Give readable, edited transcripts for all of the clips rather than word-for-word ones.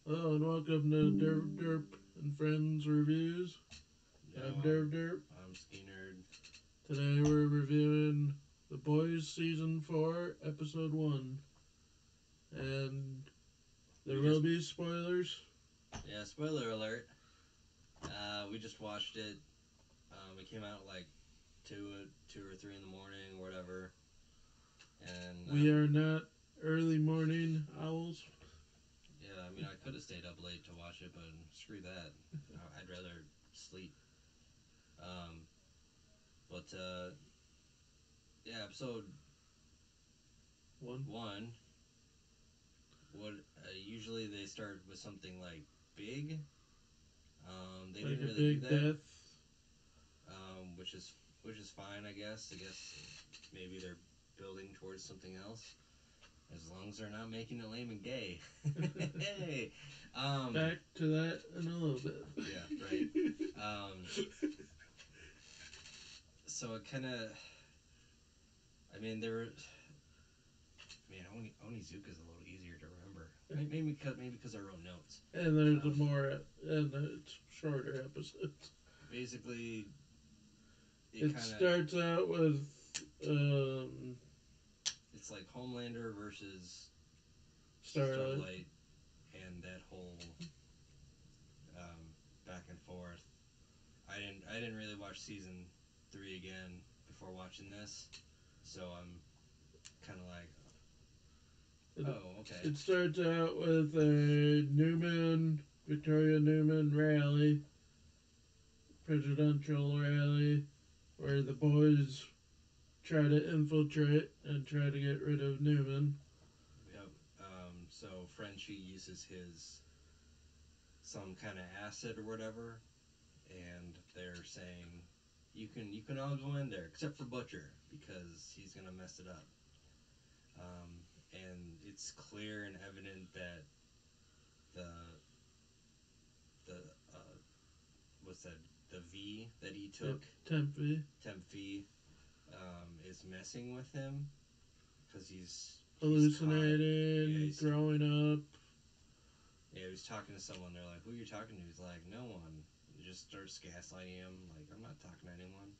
Hello and welcome to Derp Derp and Friends Reviews. Yo, I'm Derp Derp. I'm Skeenerd. Today we're reviewing The Boys Season 4, Episode 1. And there will be spoilers. Yeah, spoiler alert. We just watched it. It came out like two or three in the morning, or whatever. And We are not early morning owls. yeah, I mean, I could have stayed up late to watch it, but screw that. I'd rather sleep. Um, but yeah, episode 1. one. What usually they start with something like big. They Like didn't a really do big that. death. Which is fine, I guess. Maybe they're building towards something else, as long as they're not making it lame and gay. Hey, Back to that in a little bit. Yeah, right. So it kind of, I mean, there were, man, Onizuka's a little easier to remember. Maybe because I wrote notes. And there's and it's shorter episodes. Basically, It starts out with it's like Homelander versus Starlight. and that whole back and forth. I didn't really watch season 3 again before watching this, so I'm kind of like, oh, okay. It starts out with a Victoria Newman rally, presidential rally, where the boys try to infiltrate and try to get rid of Newman. Yep. So Frenchie uses his some kind of acid or whatever, and they're saying you can all go in there except for Butcher because he's gonna mess it up. And it's clear and evident that the the what's that, the V that he took, Temp V, is messing with him because he's hallucinating, throwing up. Yeah, he was talking to someone. They're like, "Who are you talking to?" He's like, "No one." He just starts gaslighting him. Like, I'm not talking to anyone.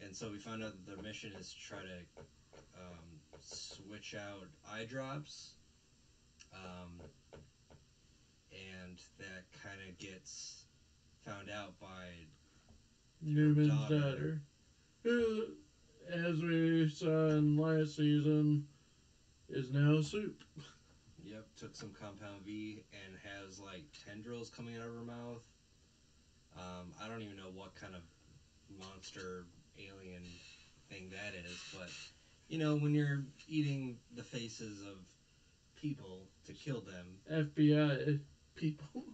And so we found out that their mission is to try to switch out eye drops. And that kind of gets found out by Newman's daughter, who, as we saw in last season, is now Soup. Yep, took some Compound V and has like tendrils coming out of her mouth. I don't even know what kind of monster alien thing that is, but when you're eating the faces of people to kill them. FBI people.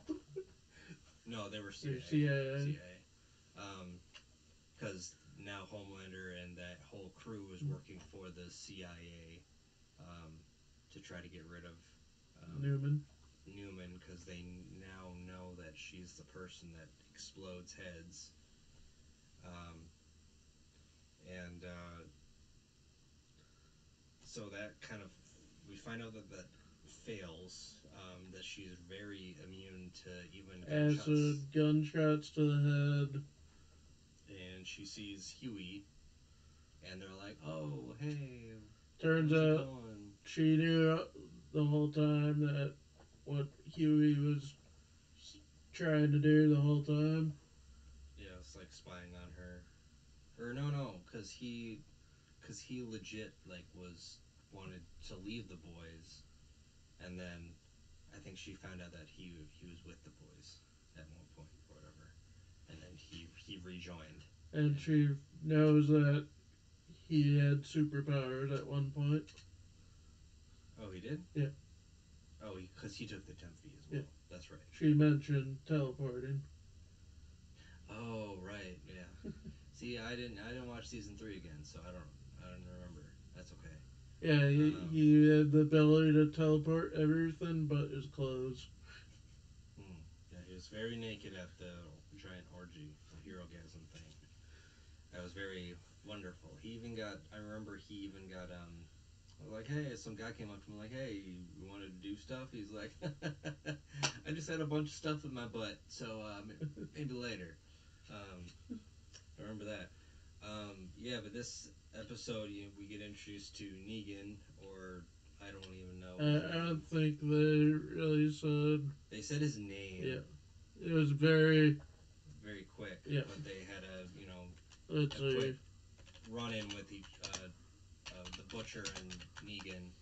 No, they were CIA. CIA. Because now Homelander and that whole crew is working for the CIA to try to get rid of Newman, because they now know that she's the person that explodes heads. And so that kind of, we find out that fails. That she's very immune to even gunshots to the head. And she sees Huey, and they're like, "Oh, hey." Turns out she knew the whole time that what Huey was trying to do the whole time. Yeah, it's like spying on her. Or no, because he legit like wanted to leave the boys, and then I think she found out that he was with the boys at one point or whatever, and then he rejoined. And she knows that he had superpowers at one point. Oh, he did? Yeah. Oh, because he took the temp V as well. Yeah. That's right. She mentioned teleporting. Oh, right, yeah. See, I didn't watch season 3 again, so I don't remember. That's okay. Yeah, he had the ability to teleport everything but his clothes. Yeah, he was very naked at the giant orgy, the Herogasm thing. That was very wonderful. I remember he even got I was like, hey, some guy came up to me like, hey, you wanted to do stuff? He's like, I just had a bunch of stuff in my butt, so maybe later. I remember that. Yeah, but this episode, we get introduced to Negan, or I don't even know his I name. don't think they really said. They said his name. Yeah, it was very. Very quick. Yeah. But they had Let's a see. quick run in with the Butcher and Negan.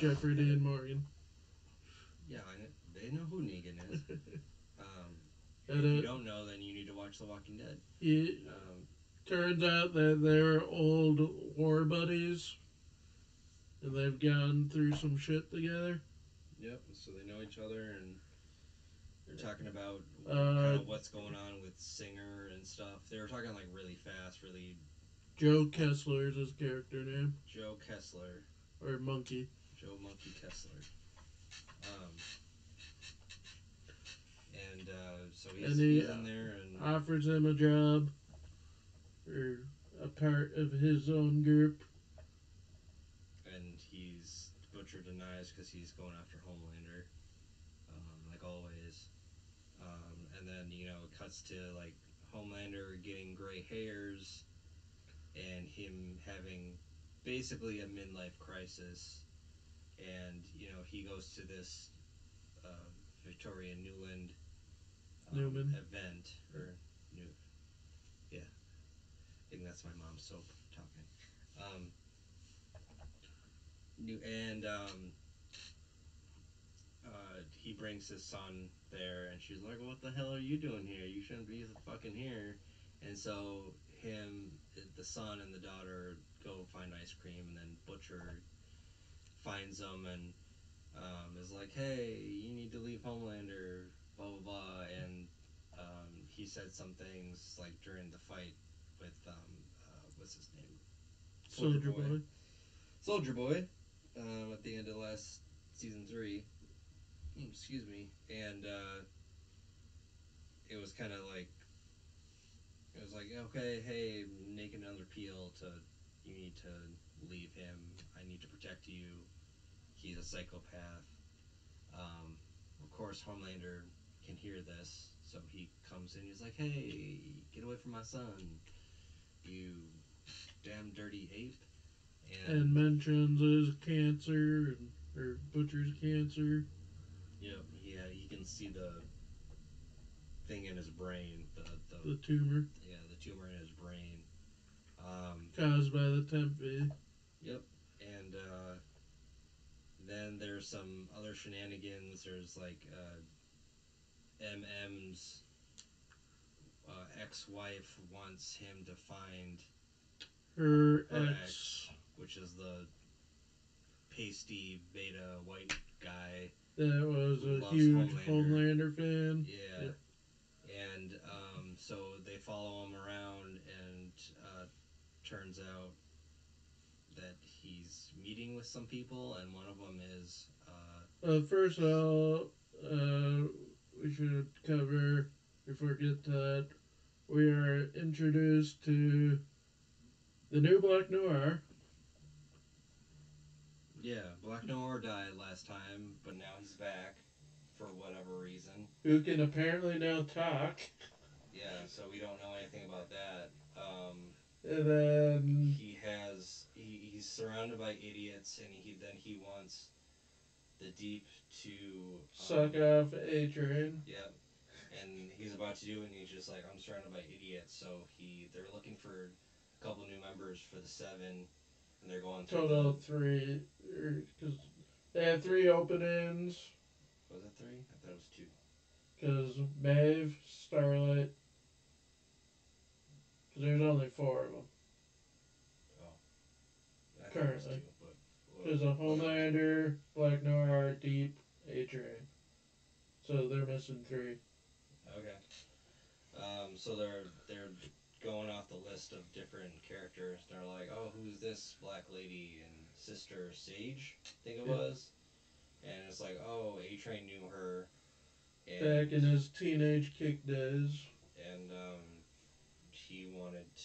Jeffrey Dean Morgan. Yeah, they know who Negan is. If And you don't know, then you need to watch The Walking Dead. It turns out that they're old war buddies, and they've gone through some shit together. Yep. So they know each other, and they're talking about kind of what's going on with Singer and stuff. They were talking like really fast, really. Joe Kessler is his character name. Joe Kessler. Or Monkey. Joe Monkey Kessler. So he's in there and offers him a job or a part of his own group. And Butcher denies because he's going after Homelander, like always. And then it cuts to like Homelander getting gray hairs, and him having basically a midlife crisis, and he goes to this Victoria Newman event or yeah, I think that's my mom's soap talking. He brings his son there, and she's like, "What the hell are you doing here? You shouldn't be fucking here." And so the son, and the daughter go find ice cream, and then Butcher finds them and is like, "Hey, you need to leave Homelander." Blah blah blah, and he said some things like during the fight with what's his name? Soldier Boy. Soldier Boy. At the end of last season 3. Excuse me. And it was kind of like, okay, hey, make another appeal to, you need to leave him. I need to protect you. He's a psychopath. Of course, Homelander can hear this, so he comes in. He's like, hey, get away from my son, you damn dirty ape. And mentions his cancer, or Butcher's cancer. Yep, yeah, he can see the thing in his brain, the tumor. Yeah, the tumor in his brain. Caused by the temp V. Yep, and then there's some other shenanigans. There's like MM's ex-wife wants him to find her ex, which is the pasty beta white guy that was a huge Homelander fan. Yeah. And so they follow him around, and turns out that he's meeting with some people, and one of them is first of all, we should cover, before we get to that, we are introduced to the new Black Noir. Yeah, Black Noir died last time, but now he's back for whatever reason. Who can apparently now talk. Yeah, so we don't know anything about that. And then he's surrounded by idiots, and he wants the Deep to suck off A-Train. Yep. And he's about to do it, and he's just like, I'm surrounded by idiots. So they're looking for a couple new members for the 7, and they're going through total 3, because they had 3 openings. Was it 3? I thought it was 2. Because Maeve, Starlight, because there's only 4 of them. Oh. Currently. There's a Homelander, Black Noir, Deep, A-Train. So they're missing 3. Okay. So they're going off the list of different characters. They're like, oh, who's this black lady? And Sister Sage, I think it was. And it's like, oh, A-Train knew her. And back in his teenage kick days. And he wanted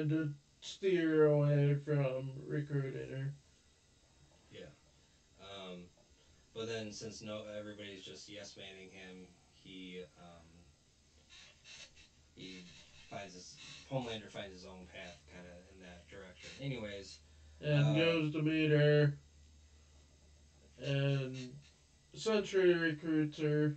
to steer away from recruiting her. Yeah. But then since no everybody's just yes manning him, he finds his Homelander finds his own path, kind of in that direction. Anyways, And uh, goes to meet her and essentially recruits her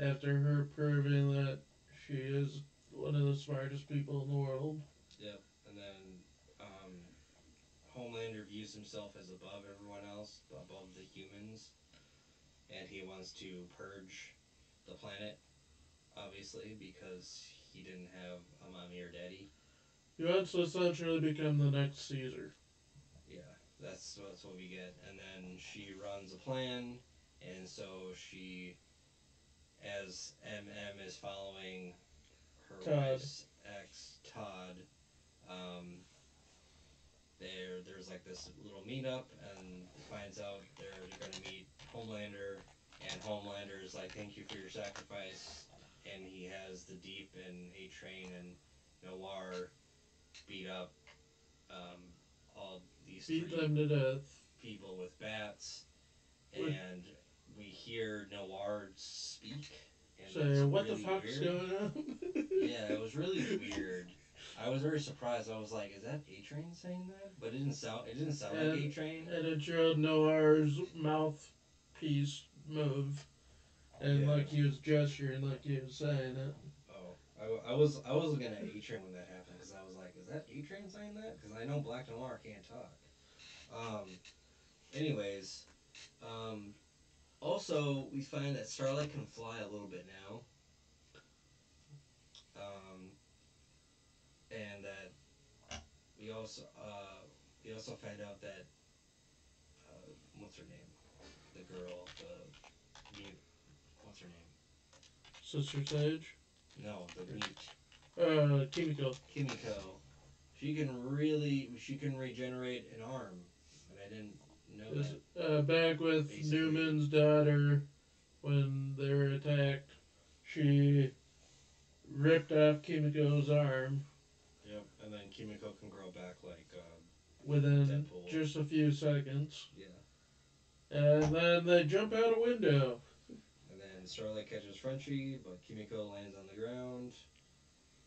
after her proving that she is one of the smartest people in the world. yep. And then um, Homelander views himself as above everyone else, above the humans, and he wants to purge the planet, obviously, because he didn't have a mommy or daddy. He wants to essentially become the next Caesar. Yeah, that's what we get. And then she runs a plan, and so she, as MM is following her Todd. wife's ex, Todd, um, there's like this little meetup, and finds out they're gonna meet Homelander, and Homelander is like, "Thank you for your sacrifice," and he has the Deep and A Train and Noir beat up all these Beat three them to death. people with bats, Would and we hear Noir speak, and say, that's what the really fuck's weird. going on? Yeah, it was really weird. I was very surprised. I was like, "Is that A Train saying that?" But it didn't sound like A Train. And it showed Noir's mouthpiece move. And Yeah. like he was gesturing like he was saying it. Oh, I was looking at A Train when that happened because I was like, "Is that A Train saying that?" Because I know Black Noir can't talk. Um. Anyways, um. Also, we find that Starlight can fly a little bit now. Um. And that we also find out that what's her name? The girl, the mute. What's her name? Sister Sage? No, the mute. Kimiko. Kimiko. She can regenerate an arm, and I didn't know Is that. back with Basically. Newman's daughter when they were attacked. She ripped off Kimiko's arm Yep, and then Kimiko can grow back like within Deadpool. just a few seconds. Yeah. And then they jump out a window. And then Starlight catches Frenchie, but Kimiko lands on the ground,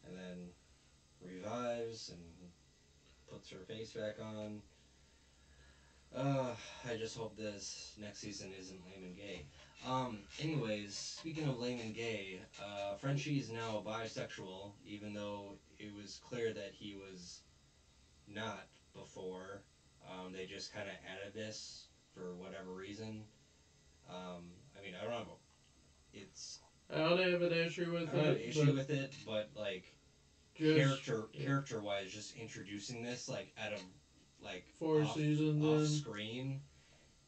and then revives and puts her face back on. I just hope this next season isn't lame and gay. Anyways, speaking of lame and gay, Frenchie is now bisexual, even though it was clear that he was not before. They just kind of added this for whatever reason. I mean, I don't know. It's I don't have an issue with I don't have an it. issue with it, but like Just character wise, just introducing this like out of like 4 seasons off in. screen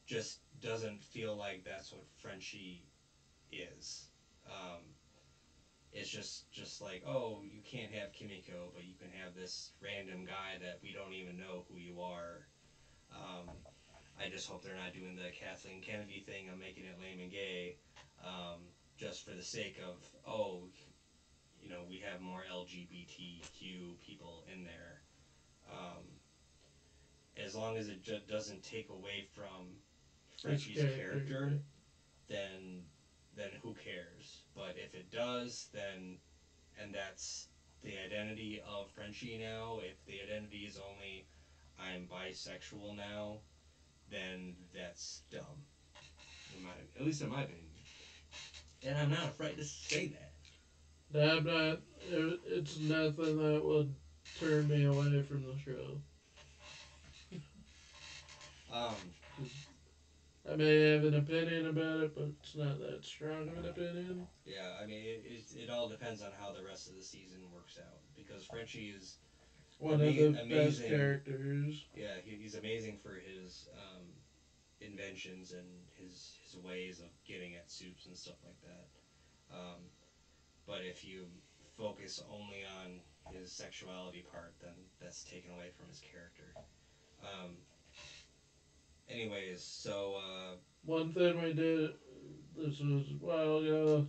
just doesn't feel like that's what Frenchie is. Um, it's just like, oh, you can't have Kimiko, but you can have this random guy that we don't even know who you are. Um, I just hope they're not doing the Kathleen Kennedy thing of making it lame and gay, just for the sake of, oh, we have more LGBTQ people in there. Um, as long as it doesn't take away from Frenchie's character, then who cares? But if it does, then and that's the identity of Frenchie now. If the identity is only I'm bisexual now, then that's dumb. At least in my opinion. And I'm not afraid to say that. I'm not. It's nothing that would turn me away from the show. Um, I may have an opinion about it, but it's not that strong of an opinion. yeah, I mean, it all depends on how the rest of the season works out. Because Frenchie is One of the best amazing characters. Yeah, he's amazing for his inventions and his ways of getting at soups and stuff like that. But if you focus only on his sexuality part, then that's taken away from his character. Um, anyways, so One thing we did, this was a while ago,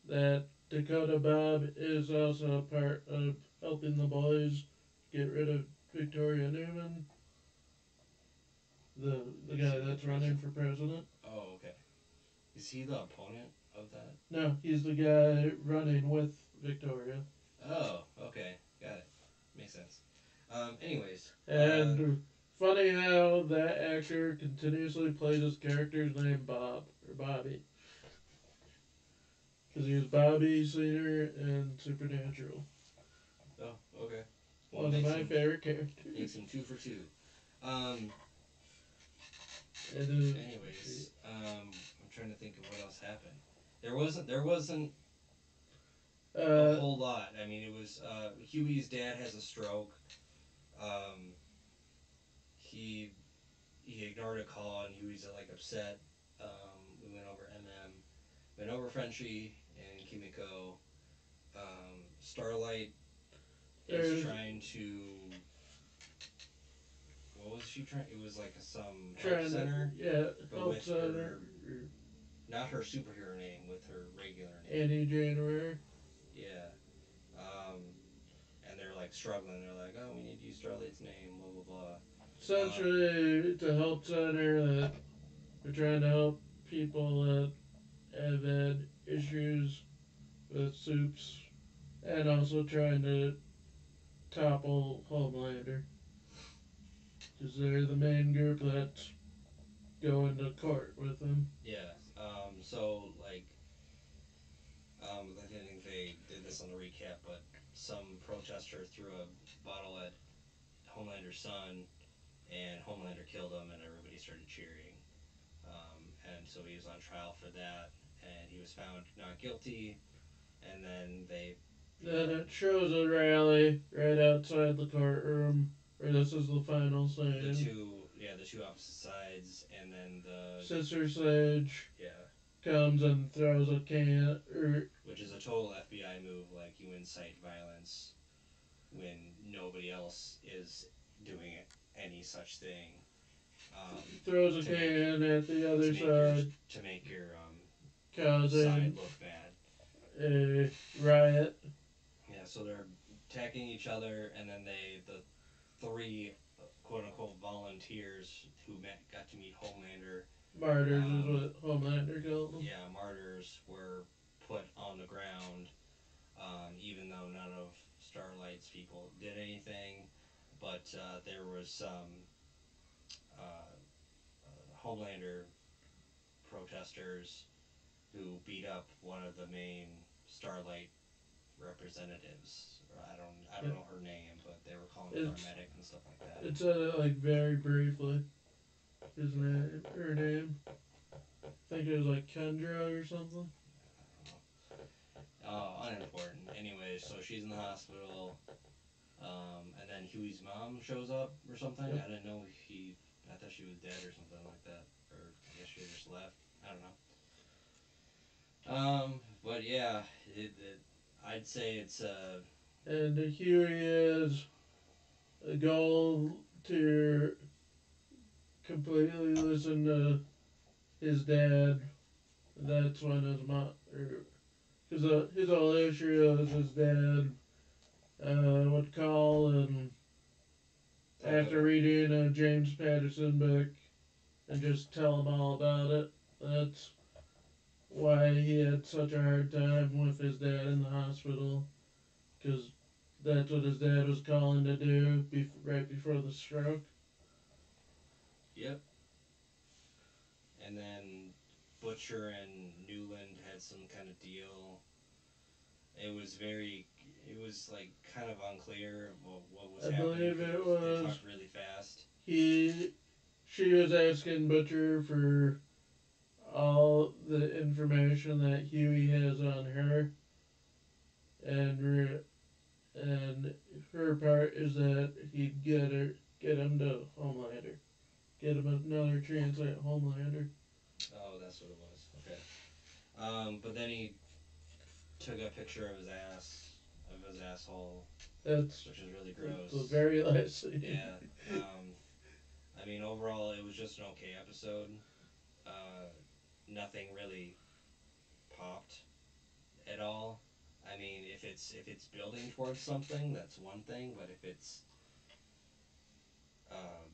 that Dakota Bob is also a part of helping the boys get rid of Victoria Newman, the Is guy he the that's running president? for president. Oh, okay. Is he the opponent of that? No, he's the guy running with Victoria. Oh, okay. Got it. Makes sense. Anyways, And funny how that actor continuously played his character's name Bob or Bobby, because he was Bobby Senior in Supernatural. oh, okay. Well, One of my favorite makes characters. him two for two. Um, And anyways, I'm trying to think of what else happened. There wasn't a uh, whole lot. I mean, it was Huey's dad has a stroke. Um, he he ignored a call and Huey's like upset. We went over MM, went over Frenchie and Kimiko. Starlight is there's trying to. What was she trying? It was like some help trying to center, but help with center her, not her superhero name, with her regular name. Annie January. Yeah. Um, and they're like struggling. They're like, oh, we need to use Starlight's name, blah blah blah. Essentially, it's a help center that we're trying to help people that have had issues with soups, and also trying to topple Homelander, because they're the main group that's going to court with him. Yeah. So like, I think they did this on the recap, but some protester threw a bottle at Homelander's son, and Homelander killed him, and everybody started cheering. And so he was on trial for that, and he was found not guilty. And then they, Then it shows a rally right outside the courtroom, where this is the final the scene. two opposite sides, and then the Sister Sage yeah, comes and throws a can, which is a total FBI move. Like you incite violence when nobody else is doing any such thing. throws a To make can at the to other make your side, to make your side causing look bad. a riot. Yeah, so they're attacking each other, and then the three quote unquote volunteers who got to meet Homelander. Martyrs is Um, what Homelander called them. yeah, martyrs were put on the ground, even though none of Starlight's people did anything. But there was some uh, Homelander protesters who beat up one of the main Starlight representatives. I don't know her name, but they were calling for a It's medic and stuff like that. it said it like very briefly. His name, her name. I think it was like Kendra or something. Unimportant. Anyway, so she's in the hospital, and then Huey's mom shows up or something. Yep. I didn't know he. I thought she was dead or something like that, or I guess she just left. I don't know. But yeah, I'd say it's And Huey has a goal to completely listen to his dad. That's when his mom, because his whole issue is his dad would call and after reading a James Patterson book and just tell him all about it. That's why he had such a hard time with his dad in the hospital, because that's what his dad was calling to do right before the stroke. yep. And then Butcher and Newland had some kind of deal. It was very. It was like kind of unclear what was I happening. believe it They was talked really fast. he. She was asking Butcher for all the information that Huey has on her, and and her part is that he'd get him to Homelander, get him another chance at Homelander. Oh, that's what it was. Okay. But then he took a picture of his ass, of his asshole, That's which is really the gross. very last scene. Yeah. I mean, overall, it was just an okay episode. Nothing really popped at all. I mean, if it's building towards something, that's one thing. But if it's, um,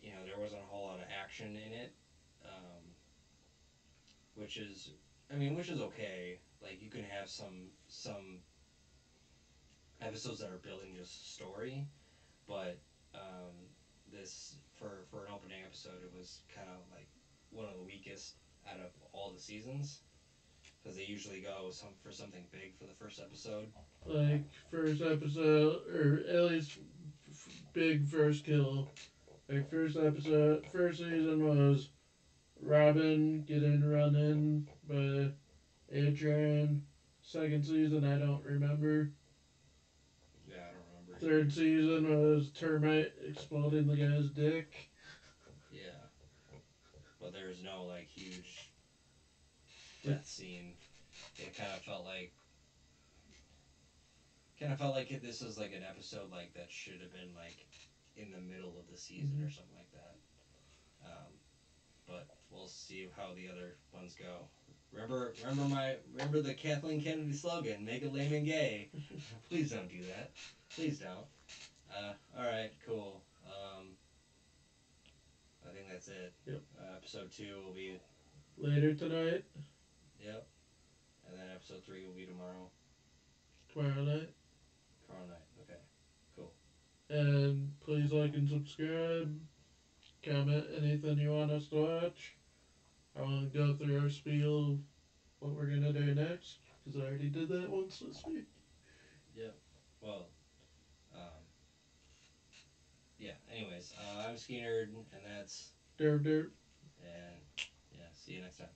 there wasn't a whole lot of action in it, um, which is, which is okay. Like you can have some episodes that are building just story, but this for an opening episode, it was kind of like one of the weakest out of all the seasons because they usually go for something big for the first episode. Like first episode, or at least big first kill. Like first episode, first season was Robin getting run in by Adrian. Second season, I don't remember. Yeah, I don't remember. Third season was Termite exploding the guy's dick. Yeah, but there was no like huge death scene. It this was like an episode like that should have been like in the middle of the season or something like that. But we'll see how the other ones go. Remember the Kathleen Kennedy slogan, "Make it lame and gay." Please don't do that. Please don't. All right, cool. I think that's it. Yep. Episode 2 will be later tonight. Yep. And then episode 3 will be tomorrow. Tomorrow night. Tomorrow night. Okay. Cool. And please like and subscribe. Comment anything you want us to watch. I want to go through our spiel of what we're going to do next, because I already did that once this week. Yep. Well, yeah, anyways, I'm Skeeter, and that's Derp Derp. And, yeah, see you next time.